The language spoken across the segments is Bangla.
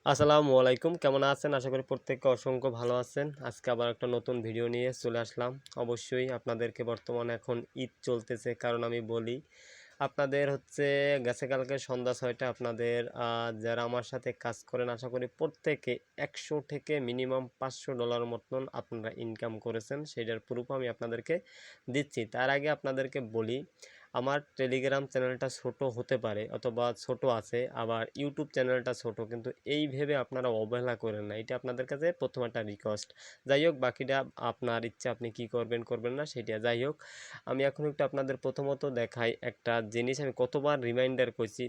আসসালামু আলাইকুম, কেমন আছেন? আশা করি প্রত্যেকে অসংখ্য ভালো আছেন। আজকে আবার একটা নতুন ভিডিও নিয়ে চলে আসলাম। অবশ্যই আপনাদেরকে বর্তমানে এখন ঈদ চলতেছে, কারণ আমি বলি আপনাদের হচ্ছে গেছে কালকে সন্ধ্যা ৬টায় আপনাদের যারা আমার সাথে কাজ করেন আশা করি প্রত্যেকে ১০০ থেকে মিনিমাম $৫০০ মতন আপনারা ইনকাম করেছেন। সেটার প্রুফ আমি আপনাদেরকে দিচ্ছি। তার আগে আপনাদেরকে বলি, আমার টেলিগ্রাম চ্যানেলটা ছোট হতে পারে অথবা ছোট আছে, আবার ইউটিউব চ্যানেলটা ছোট, কিন্তু এই ভেবে আপনারা অবহেলা করেন না। এটা আপনাদের কাছে প্রথম একটা রিকোয়েস্ট। যাই হোক, বাকিটা আপনার ইচ্ছা, আপনি কি করবেন করবেন না সেটা। যাই হোক, আমি এখন একটু আপনাদের প্রথমত দেখাই একটা জিনিস। আমি কতবার রিমাইন্ডার করছি,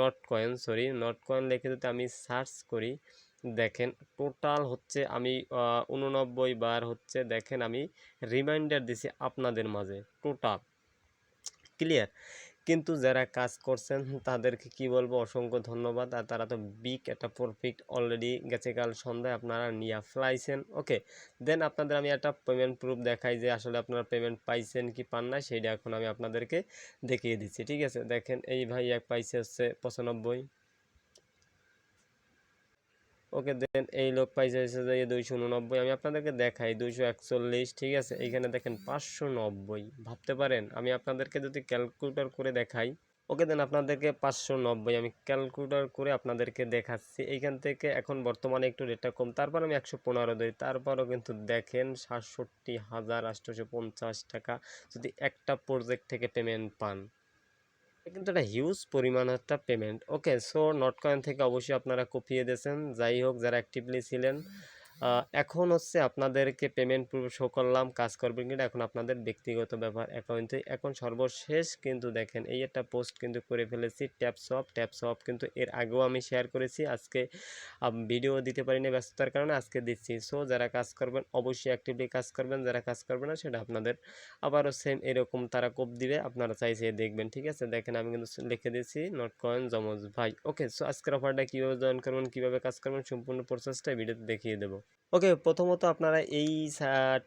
নট কয়েন লিখে যদি আমি সার্চ করি, দেখেন টোটাল হচ্ছে আমি 89 বার হচ্ছে দেখেন আমি রিমাইন্ডার দিছি আপনাদের মাঝে টোটাল। ক্লিয়ার? কিন্তু যারা কাজ করছেন তাদেরকে কি বলবো, অসংখ্য ধন্যবাদ। আর তারা তো বিগ একটা প্রফিট অলরেডি গেছে কাল সন্ধ্যায় আপনারা নিয়ে ফেলাইছেন। ওকে, দেন আপনাদের আমি একটা পেমেন্ট প্রুফ দেখাই যে আসলে আপনারা পেমেন্ট পাইছেন কি পান না, সেইটা এখন আমি আপনাদেরকে দেখিয়ে দিচ্ছি। ঠিক আছে, দেখেন এই ভাই এক পাইছে হচ্ছে 95। ওকে, দেন এই লোক পাইছে হচ্ছে যে 289। আমি আপনাদেরকে দেখাই 241। ঠিক আছে, এইখানে দেখেন 590। ভাবতে পারেন, আমি আপনাদেরকে যদি ক্যালকুলেটর করে দেখাই। ওকে, দেন আপনাদেরকে 590 আমি ক্যালকুলেটর করে আপনাদেরকে দেখাচ্ছি। এইখান থেকে এখন বর্তমানে একটু রেটটা কম, তারপর আমি 115 দিই, তারপরও কিন্তু দেখেন ৬৭,৮৫০ টাকা যদি একটা প্রজেক্ট থেকে পেমেন্ট পান, কিন্তু এটা হিউজ পরিমাণ একটা payment. Okay, so not coin থেকে অবশ্যই আপনারা কপিয়ে দিয়েছেন। যাই হোক, যারা অ্যাক্টিভলি ছিলেন, এখন হচ্ছে আপনাদেরকে পেমেন্ট প্রুফ শো করলাম, কাজ করবেন কিনা এখন আপনাদের ব্যক্তিগত ব্যাপার। অ্যাকাউন্টে এখন সর্বশেষ কিন্তু দেখেন এই একটা পোস্ট কিন্তু করে ফেলেছি, ট্যাপসপ কিন্তু এর আগেও আমি শেয়ার করেছি। আজকে ভিডিও দিতে পারিনি ব্যস্ততার কারণে, আজকে দিচ্ছি। সো যারা কাজ করবেন অবশ্যই অ্যাক্টিভলি কাজ করবেন, যারা কাজ করবে না সেটা আপনাদের আবারও সেম এরকম তারা কোপ দিবে, আপনারা চাইছে দেখবেন। ঠিক আছে, দেখেন আমি কিন্তু লিখে দিয়েছি নট কয়েন জমজ ভাই। ওকে, সো আজকের অফারটা কীভাবে জয়েন করবেন, কীভাবে কাজ করবেন, সম্পূর্ণ প্রসেসটা ভিডিওতে দেখিয়ে দেবো। ওকে, প্রথমত আপনারা এই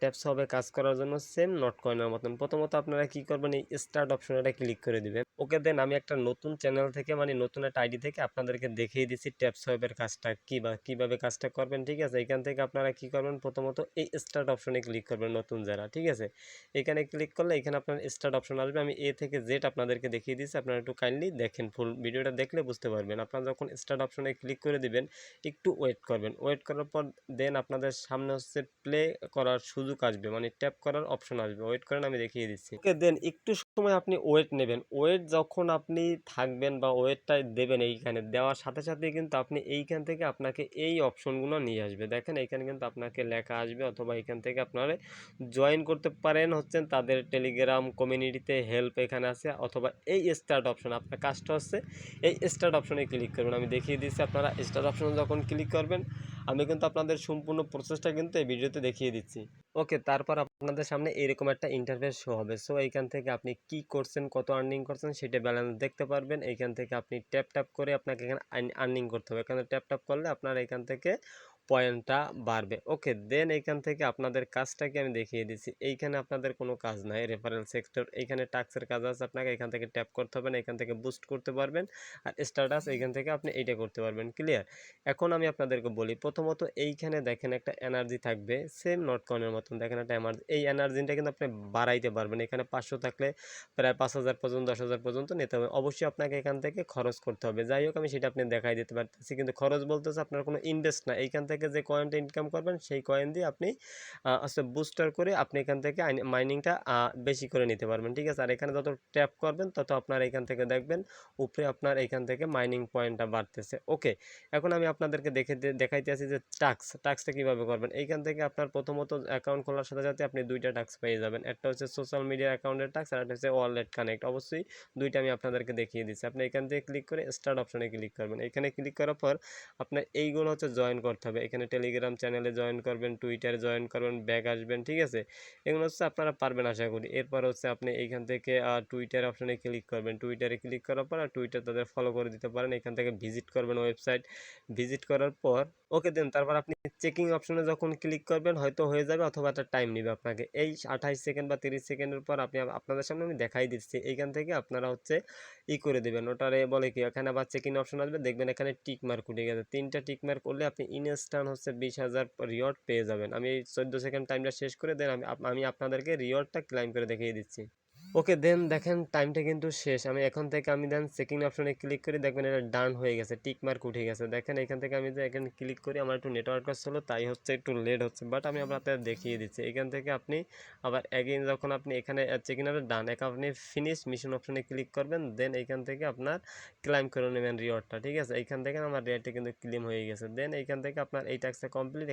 ট্যাপস হবে কাজ করার জন্য সেম নট কয়েনের মতন প্রথমত আপনারা কি করবেন, এই স্টার্ট অপশনটা ক্লিক করে দিবেন। ওকে, দেন আমি একটা নতুন চ্যানেল থেকে মানে নতুন একটা আইডি থেকে আপনাদেরকে দেখিয়ে দিচ্ছি ট্যাপস ওয়েবের কাজটা কিভাবে কাজটা করবেন। ঠিক আছে, এখান থেকে আপনারা কি করবেন, প্রথমত এই স্টার্ট অপশনে ক্লিক করবেন নতুন যারা। ঠিক আছে, এখানে ক্লিক করলে এখানে আপনার স্টার্ট অপশন আসবে। আমি এ থেকে জেড আপনাদেরকে দেখিয়ে দিচ্ছি, আপনারা একটু কাইন্ডলি দেখেন, ফুল ভিডিওটা দেখলে বুঝতে পারবেন। আপনারা যখন স্টার্ট অপশনে ক্লিক করে দিবেন, একটু ওয়েট করবেন। ওয়েট করার পর দেন আপনাদের সামনে হচ্ছে প্লে করার সুযোগ আসবে, মানে ট্যাপ করার অপশন আসবে। ওয়েট করেন, আমি দেখিয়ে দিচ্ছি। ওকে, দেন একটু সময় আপনি ওয়েট নেবেন। ওয়েট যখন আপনি থাকবেন বা ওয়েটটা দেবেন, এইখানে দেওয়ার সাথে সাথে কিন্তু আপনি এইখান থেকে আপনাকে এই অপশনগুলো নিয়ে আসবে। দেখেন এইখানে কিন্তু আপনাকে লেখা আসবে, অথবা এখান থেকে আপনারা জয়েন করতে পারেন হচ্ছেন তাদের টেলিগ্রাম কমিউনিটিতে, হেল্প এখানে আছে, অথবা এই স্টার্ট অপশন। আপনার কাজটা হচ্ছে এই স্টার্ট অপশনে ক্লিক করবেন। আমি দেখিয়ে দিচ্ছি, আপনারা স্টার্ট অপশনে যখন ক্লিক করবেন, আমি কিন্তু আপনাদের সম্পূর্ণ প্রসেসটা কিন্তু এই ভিডিওতে দেখিয়ে দিচ্ছি। ওকে, তারপর আপনাদের সামনে এরকম একটা ইন্টারফেস শো হবে। সো এইখান থেকে আপনি কি করছেন, কত আর্নিং করছেন সেটা ব্যালেন্স দেখতে পারবেন। এইখান থেকে আপনি ট্যাপ করে আপনাকে এখানে আর্নিং করতে হবে। এখানে ট্যাপ করলে আপনার এখান থেকে পয়েন্টটা বাড়বে। ওকে, দেন এইখান থেকে আপনাদের কাজটাকে আমি দেখিয়ে দিচ্ছি। এইখানে আপনাদের কোনো কাজ নাই, রেফারেল সেক্টর এইখানে টাস্কের কাজ আছে। আপনাকে এখান থেকে ট্যাপ করতে হবে না, এখান থেকে বুস্ট করতে পারবেন। আর স্ট্যাটাস এইখান থেকে আপনি এইটা করতে পারবেন। ক্লিয়ার? এখন আমি আপনাদেরকে বলি, প্রথমত এইখানে দেখেন একটা এনার্জি থাকবে সেম নট কয়েনের মতন। দেখেন একটা এনার্জি, এই এনার্জিটা কিন্তু আপনি বাড়াইতে পারবেন। এখানে ৫০০ থাকলে প্রায় ৫,০০০ পর্যন্ত ১০,০০০ পর্যন্ত নিতে হবে। অবশ্যই আপনাকে এখান থেকে খরচ করতে হবে। যাই হোক, আমি সেটা আপনি দেখাই দিতে পারতেছি, কিন্তু খরচ বলতেছে আপনার কোনো ইনভেস্ট না। এইখান থেকে যে কয়েনটা ইনকাম করবেন সেই কয়েন দিয়ে আপনি বুস্টার করে আপনি এখান থেকে মাইনিংটা বেশি করে নিতে পারবেন। ঠিক আছে, আর এখানে যত ট্যাপ করবেন তত আপনার এখান থেকে দেখবেন উপরে আপনার এখান থেকে মাইনিং পয়েন্টটা বাড়তেছে। ওকে, এখন আমি আপনাদেরকে দেখাইতে আছি যে টাস্কটা কীভাবে করবেন। এইখান থেকে আপনার প্রথমত অ্যাকাউন্ট খোলার সাথে সাথে আপনি দুইটা টাস্ক পেয়ে যাবেন। একটা হচ্ছে সোশ্যাল মিডিয়া অ্যাকাউন্টের টাস্ক, আর একটা হচ্ছে ওয়ালেট কানেক্ট। অবশ্যই দুইটা আমি আপনাদেরকে দেখিয়ে দিচ্ছি। আপনি এখান থেকে ক্লিক করে স্টার্ট অপশনে ক্লিক করবেন। এখানে ক্লিক করার পর আপনার এইগুলো হচ্ছে জয়েন করতে হবে। এখানে টেলিগ্রাম চ্যানেলে জয়েন করবেন, টুইটারে জয়েন করবেন, ব্যাক আসবেন। ঠিক আছে, এগুলো হচ্ছে আপনারা পারবেন আশা করি। এরপর হচ্ছে আপনি এইখান থেকে টুইটার অপশনে ক্লিক করবেন। টুইটারে ক্লিক করার পর আর টুইটার তাদের ফলো করে দিতে পারেন। এখান থেকে ভিজিট করবেন ওয়েবসাইট। ভিজিট করার পর ওকে দেন তারপর আপনি চেকিং অপশনে যখন ক্লিক করবেন হয়তো হয়ে যাবে অথবা একটা টাইম নেবে আপনাকে। এই 28 সেকেন্ড বা 30 সেকেন্ডের পর আপনি আপনাদের সামনে আমি দেখাই দিচ্ছি। এইখান থেকে আপনারা হচ্ছে করে দিবেন। ওটারে বলে কি এখানে আবার চেকিং অপশন আসবে দেখবেন এখানে টিক মার্ক উঠে গেছে। ৩টা টিক মার্ক করলে আপনি ইনস্ট্যান্ট হচ্ছে ২০,০০০ রিওয়ার্ড পেয়ে যাবেন। আমি এই ১৪ সেকেন্ড টাইমটা শেষ করে দেন আমি আপনাদেরকে রিওয়ার্ডটা ক্লাইম করে দেখিয়ে দিচ্ছি। ওকে দেন দেখেন টাইমটা কিন্তু শেষ। আমি এখন থেকে আমি দেন চেকিং অপশনে ক্লিক করি দেখবেন এটা ডান হয়ে গেছে, টিক মার্ক উঠে গেছে। দেখেন এখান থেকে আমি যে এখানে ক্লিক করি আমার একটু নেটওয়ার্ক ছিল তাই হচ্ছে একটু লেট হচ্ছে, বাট আমি আপনাদের দেখিয়ে দিচ্ছি। এখান থেকে আপনি আবার অ্যাগেইন যখন আপনি এখানে চেকিং এর ডান এক আপনি ফিনিশ মিশন অপশনে ক্লিক করবেন, দেন এইখান থেকে আপনার ক্লাইম করে নেবেন রিওয়ার্ডটা, ঠিক আছে। এইখান থেকে আমার রিওয়ার্ডটা কিন্তু ক্লেম হয়ে গেছে। দেন এইখান থেকে আপনার এই টাস্কটা কমপ্লিট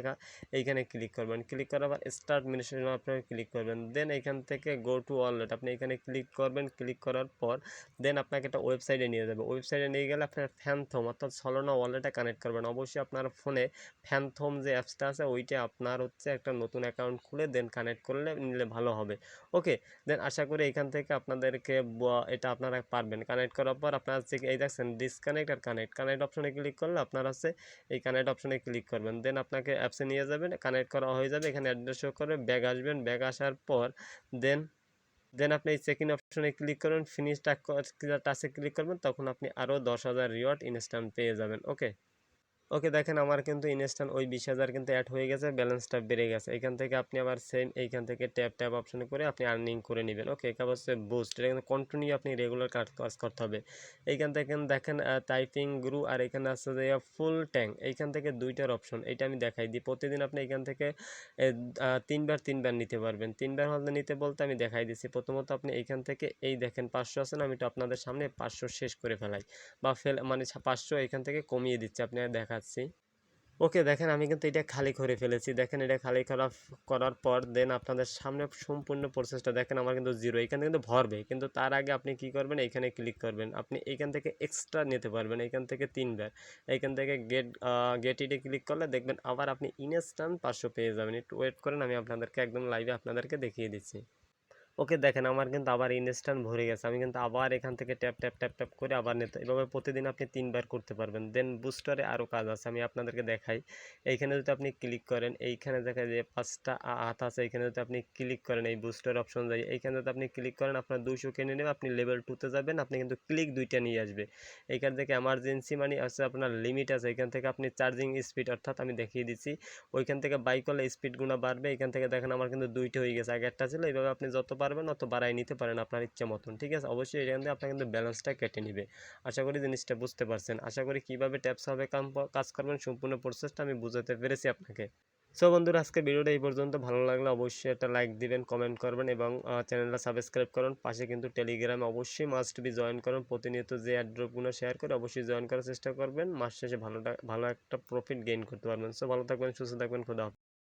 এইখানে ক্লিক করবেন, ক্লিক করার পর স্টার্ট মিশন আপনার ক্লিক করবেন। দেন এইখান থেকে গো টু ওয়ালেট আপনি এখানে ক্লিক করবেন, ক্লিক করার পর দেন আপনাকে একটা ওয়েবসাইটে নিয়ে যাবে। ওয়েবসাইটে নিয়ে গেলে আপনার ফ্যানথম অর্থাৎ সলোনা ওয়ালেটে কানেক্ট করবেন। অবশ্যই আপনার ফোনে ফ্যানথম যে অ্যাপসটা আছে ওইটা আপনার হচ্ছে একটা নতুন অ্যাকাউন্ট খুলে দেন কানেক্ট করলে নিলে ভালো হবে। ওকে দেন আশা করি এখান থেকে আপনাদেরকে এটা আপনারা পারবেন। কানেক্ট করার পর আপনার হচ্ছে এই দেখছেন ডিসকানেক্ট আর কানেক্ট, কানেক্ট অপশনে ক্লিক করলে আপনার হচ্ছে এই কানেক্ট অপশনে ক্লিক করবেন। দেন আপনাকে অ্যাপসে নিয়ে যাবেন, কানেক্ট করা হয়ে যাবে। এখানে অ্যাড্রেস শো করবে, ব্যাগ আসবেন, ব্যাগ আসার পর দেন দেন আপনি এই চেক ইন অপশনে ক্লিক করুন, ফিনিশ টাচে ক্লিক করবেন, তখন আপনি আরও ১০,০০০ রিওয়ার্ড ইনস্ট্যান্ট পেয়ে যাবেন। ওকে ওকে দেখেন আমার কিন্তু ইনস্ট্যান্ট ওই ২০,০০০ কিন্তু অ্যাড হয়ে গেছে, ব্যালেন্সটা বেড়ে গেছে। এখান থেকে আপনি আবার সেম এইখান থেকে ট্যাপ ট্যাপ অপশনে করে আপনি আর্নিং করে নেবেন। ওকে এটা হচ্ছে বুস্ট, এটা কিন্তু কন্টিনিউ আপনি রেগুলার কাজ করতে হবে। এইখান থেকে দেখেন টাইপিং গ্রু আর এখানে আছে যে ফুল ট্যাঙ্ক, এইখান থেকে দুইটার অপশন এইটা আমি দেখাই দিই। প্রতিদিন আপনি এখান থেকে তিনবার নিতে পারবেন। তিনবার হলে নিতে বলতে আমি দেখাই দিচ্ছি। প্রথমত আপনি এইখান থেকে এই দেখেন ৫০০ আছে না, আমি তো আপনাদের সামনে ৫০০ শেষ করে ফেলাই বা মানে ৫০০ এখান থেকে কমিয়ে দিচ্ছি আপনাকে দেখাচ্ছি। ওকে দেখেন আমি কিন্তু এটা খালি করে ফেলেছি। দেখেন এটা খালি করার পর দেন আপনাদের সামনে সম্পূর্ণ প্রসেসটা দেখেন আমার কিন্তু জিরো, এখানে কিন্তু ভরবে, কিন্তু তার আগে আপনি কি করবেন এইখানে ক্লিক করবেন। আপনি এইখান থেকে এক্সট্রা নিতে পারবেন এইখান থেকে ৩বার। এইখান থেকে গেট ইটে ক্লিক করলে দেখবেন আবার আপনি ইনস্ট্যান্ট ৫০০ পেয়ে যাবেন। একটু ওয়েট করেন, আমি আপনাদেরকে একদম লাইভে আপনাদেরকে দেখিয়ে দিচ্ছি। ওকে দেখেন আমার কিন্তু আবার ইনস্ট্যান্ট ভরে গেছে। আমি কিন্তু আবার এখান থেকে ট্যাপ ট্যাপ ট্যাপ ট্যাপ করে আবার নিতে, এভাবে প্রতিদিন আপনি ৩বার করতে পারবেন। দেন বুস্টারে আরও কাজ আছে আমি আপনাদেরকে দেখাই। এইখানে যদি আপনি ক্লিক করেন, এইখানে দেখা যায় ৫টা হাত আছে, এইখানে যদি আপনি ক্লিক করেন এই বুস্টার অপশন যাই, এইখানে যদি আপনি ক্লিক করেন আপনার ২০০ কিনে নেবে, আপনি লেভেল 2-তে যাবেন, আপনি কিন্তু ক্লিক 2টা নিয়ে আসবে। এইখান থেকে এমার্জেন্সি মানে আছে আপনার লিমিট আছে, এখান থেকে আপনি চার্জিং স্পিড অর্থাৎ আমি দেখিয়ে দিচ্ছি ওইখান থেকে বাই করলে স্পিড গুণা বাড়বে। এখান থেকে দেখেন আমার কিন্তু 2টা হয়ে গেছে, আগে একটা ছিল। এইভাবে আপনি যত পারবেন অত বাড়াই নিতে পারেন আপনার ইচ্ছা মতন, ঠিক আছে। অবশ্যই এখান থেকে আপনার কিন্তু ব্যালেন্সটা কেটে নিবে। আশা করি জিনিসটা বুঝতে পারছেন। আশা করি কীভাবে ট্যাপস হবে কাজ করবেন সম্পূর্ণ প্রসেসটা আমি বুঝাতে পেরেছি আপনাকে। সো বন্ধুরা আজকে ভিডিওটা এই পর্যন্ত। ভালো লাগলে অবশ্যই একটা লাইক দিবেন, কমেন্ট করবেন এবং চ্যানেলটা সাবস্ক্রাইব করুন। পাশে কিন্তু টেলিগ্রামে অবশ্যই মাস্ট বি জয়েন করুন। প্রতিনিয়ত যে অ্যাড্রপগুলো শেয়ার করে অবশ্যই জয়েন করার চেষ্টা করবেন। মাস শেষে ভালো একটা প্রফিট গেইন করতে পারবেন। সো ভালো থাকবেন, সুস্থ থাকবেন, খোদা হাফেজ।